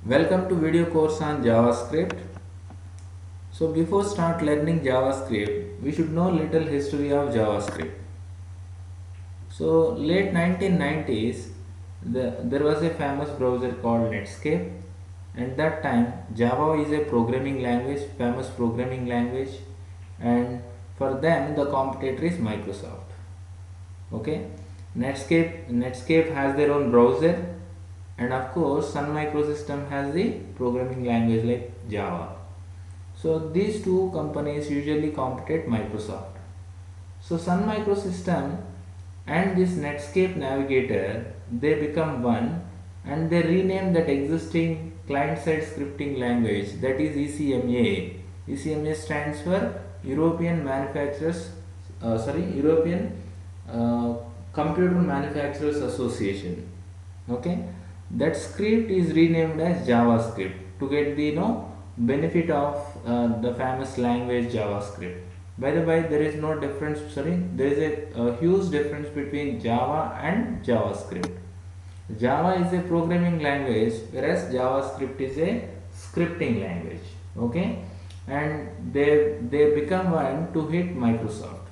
Welcome to video course on JavaScript. So before start learning JavaScript, we should know little history of JavaScript. So late 1990s, there was a famous browser called Netscape. And that time Java is a programming language, famous programming language, and for them the competitor is Microsoft. Okay, Netscape has their own browser, and of course Sun Microsystem has the programming language like Java. So these two companies usually compete Microsoft. So Sun Microsystem and this Netscape Navigator, they become one, and they rename that existing client-side scripting language, that is ECMA. ECMA stands for European Manufacturers, European uh, Computer Manufacturers Association. Okay, that script is renamed as JavaScript to get the benefit of the famous language JavaScript. By the way, there is no difference. There is a huge difference between Java and JavaScript. Java is a programming language, whereas JavaScript is a scripting language. Okay, and they become one to hit Microsoft.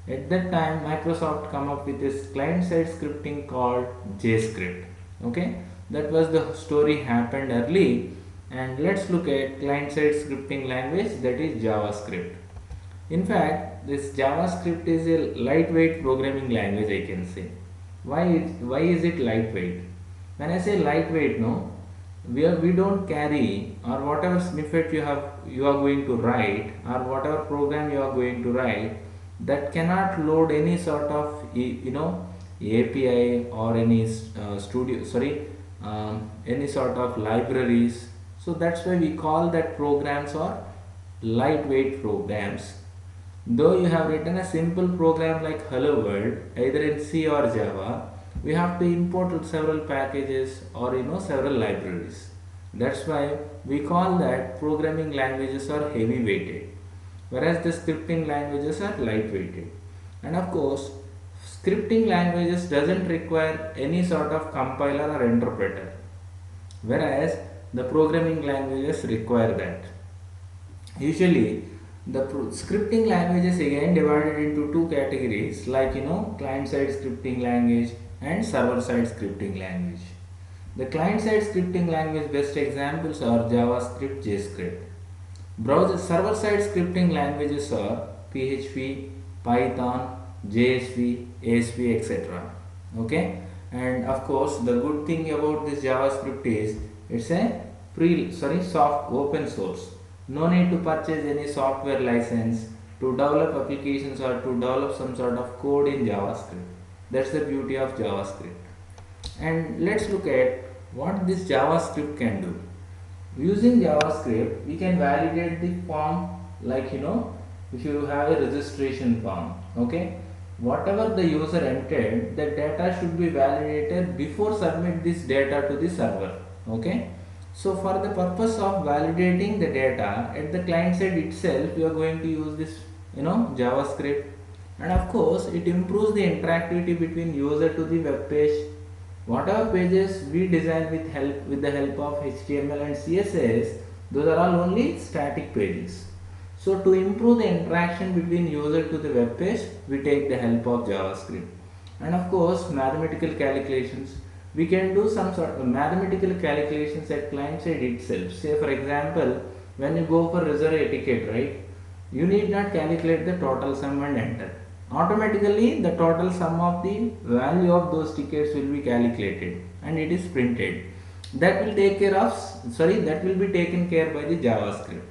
At that time, Microsoft come up with this client-side scripting called JScript. Okay, that was the story happened early, and let's look at client-side scripting language, that is JavaScript. In fact, this JavaScript is a lightweight programming language, I can say. Why is it lightweight? When I say lightweight, no, we don't carry, or whatever snippet you are going to write, or whatever program you are going to write, that cannot load any sort of API or any any sort of libraries. So that's why we call that programs or lightweight programs. Though you have written a simple program like Hello World, either in C or Java, we have to import several packages or several libraries. That's why we call that programming languages are heavy weighted, whereas the scripting languages are light weighted. And of course, scripting languages doesn't require any sort of compiler or interpreter, whereas the programming languages require that. Usually, the scripting languages again divided into two categories, like client side scripting language and server side scripting language. The client side scripting language best examples are JavaScript, JScript. Browser server side scripting languages are PHP, Python, JSP, ASP, etc. Okay, and of course the good thing about this JavaScript is it's a soft open source. No need to purchase any software license to develop applications or to develop some sort of code in JavaScript. That's the beauty of JavaScript. And let's look at what this JavaScript can do. Using JavaScript, we can validate the form, like if you have a registration form. Okay, whatever the user entered, the data should be validated before submit this data to the server. Okay, so for the purpose of validating the data at the client side itself, you are going to use this JavaScript, and of course it improves the interactivity between user to the web page. Whatever pages we design with the help of HTML and CSS, those are all only static pages. So to improve the interaction between user to the web page, we take the help of JavaScript. And of course, mathematical calculations. We can do some sort of mathematical calculations at client side itself. Say for example, when you go for reserve a ticket, right? You need not calculate the total sum and enter. Automatically the total sum of the value of those tickets will be calculated and it is printed. That will that will be taken care by the JavaScript.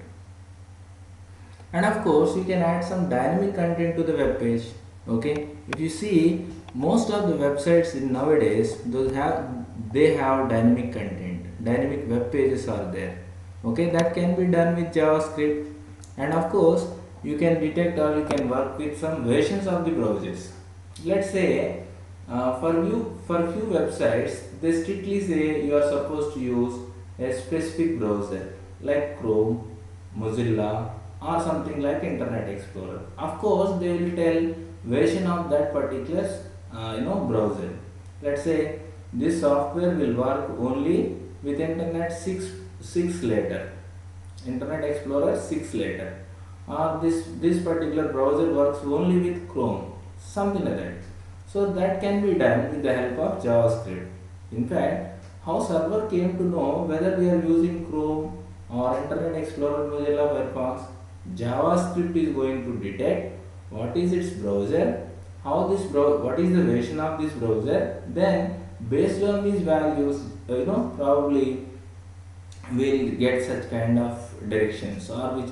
And of course you can add some dynamic content to the web page. Okay, if you see most of the websites in nowadays, they have dynamic content, dynamic web pages are there. Okay, that can be done with JavaScript. And of course you can detect or you can work with some versions of the browsers. Let's say for few websites they strictly say you are supposed to use a specific browser like Chrome, Mozilla, or something like Internet Explorer. Of course they will tell version of that particular browser. Let's say this software will work only with Internet 6 6 later. Internet Explorer 6 later. Or this particular browser works only with Chrome. Something like that. So that can be done with the help of JavaScript. In fact, how server came to know whether we are using Chrome or Internet Explorer, Mozilla Firefox, JavaScript is going to detect what is its browser, what is the version of this browser. Then based on these values, probably will get such kind of directions, or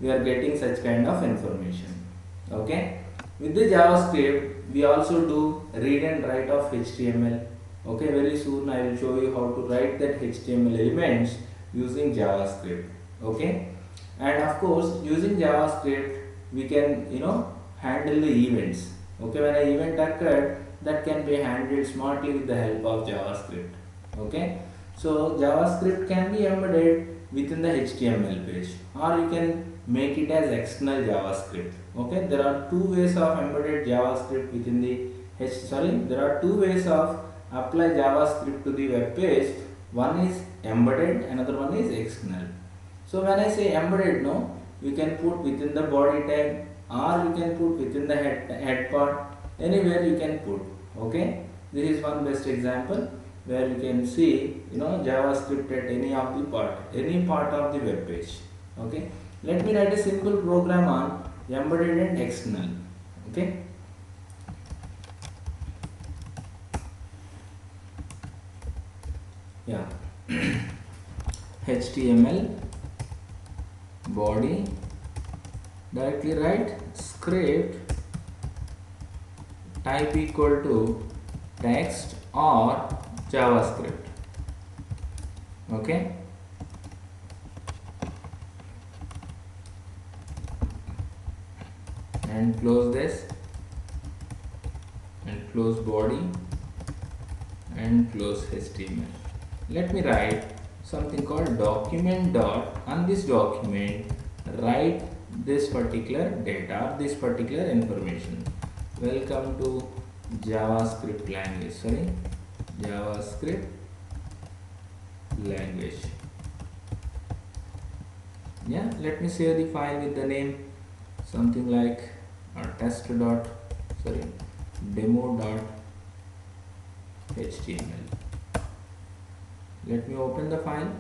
we are getting such kind of information. Okay, with the JavaScript we also do read and write of HTML. Okay, very soon I will show you how to write that HTML elements using JavaScript. Okay, and of course using JavaScript we can handle the events. Okay, when an event occurred, that can be handled smartly with the help of JavaScript. Okay, so JavaScript can be embedded within the HTML page, or you can make it as external JavaScript. Okay, there are two ways of embedded JavaScript within the there are two ways of apply JavaScript to the web page. One is embedded, another one is external. So when I say embedded, no, you can put within the body tag, or you can put within the head part, anywhere you can put. Okay, this is one best example where you can see JavaScript at any part of the web page. Okay, let me write a simple program on embedded and external. Okay, yeah. HTML body, directly write script type equal to text or JavaScript. Okay, and close this, and close body, and close HTML. Let me write something called document dot. On this document write this particular data, this particular information. Welcome to JavaScript language. JavaScript language. Yeah, let me save the file with the name something like demo.html. Let me open the file.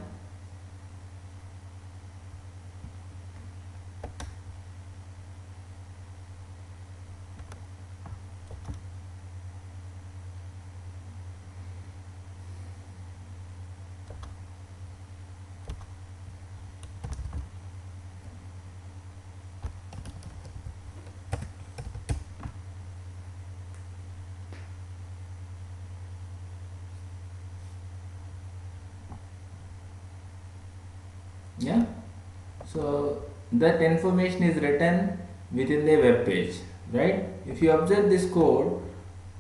Yeah, so that information is written within the web page, right? If you observe this code,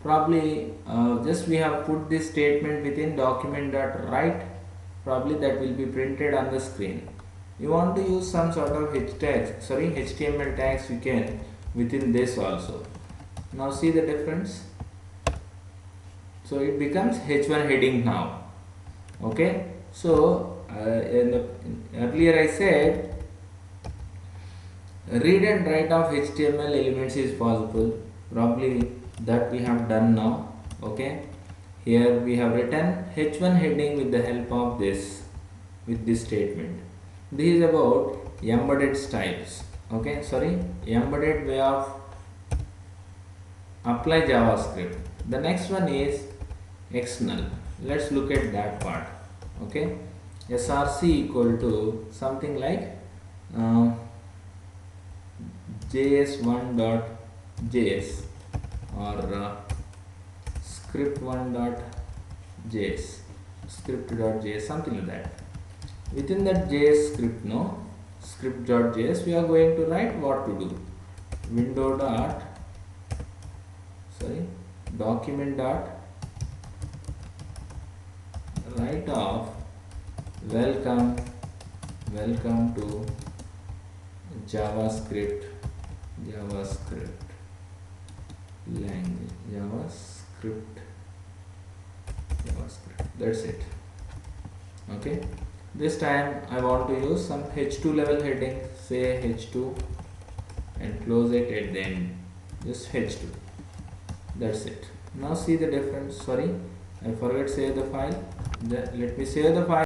probably just we have put this statement within document.write, probably that will be printed on the screen. You want to use some sort of HTML tags, you can within this also. Now see the difference. So it becomes H1 heading now. Okay, so earlier I said read and write of HTML elements is possible. Probably that we have done now. Okay, here we have written H1 heading with the help of this, with this statement. This is about embedded styles. Okay, embedded way of apply JavaScript. The next one is external. Let's look at that part. Okay, src equal to something like js1.js or script1.js, script.js, something like that. Within that JS script, script.js, we are going to write what to do. Window dot document dot write of welcome to JavaScript language, JavaScript. That's it. Okay. Okay, this time I want to use some h2 level heading, say h2, and close it at the end, just h2. That's it. Now see the difference. Sorry, I forgot to save the file. Let me save the file.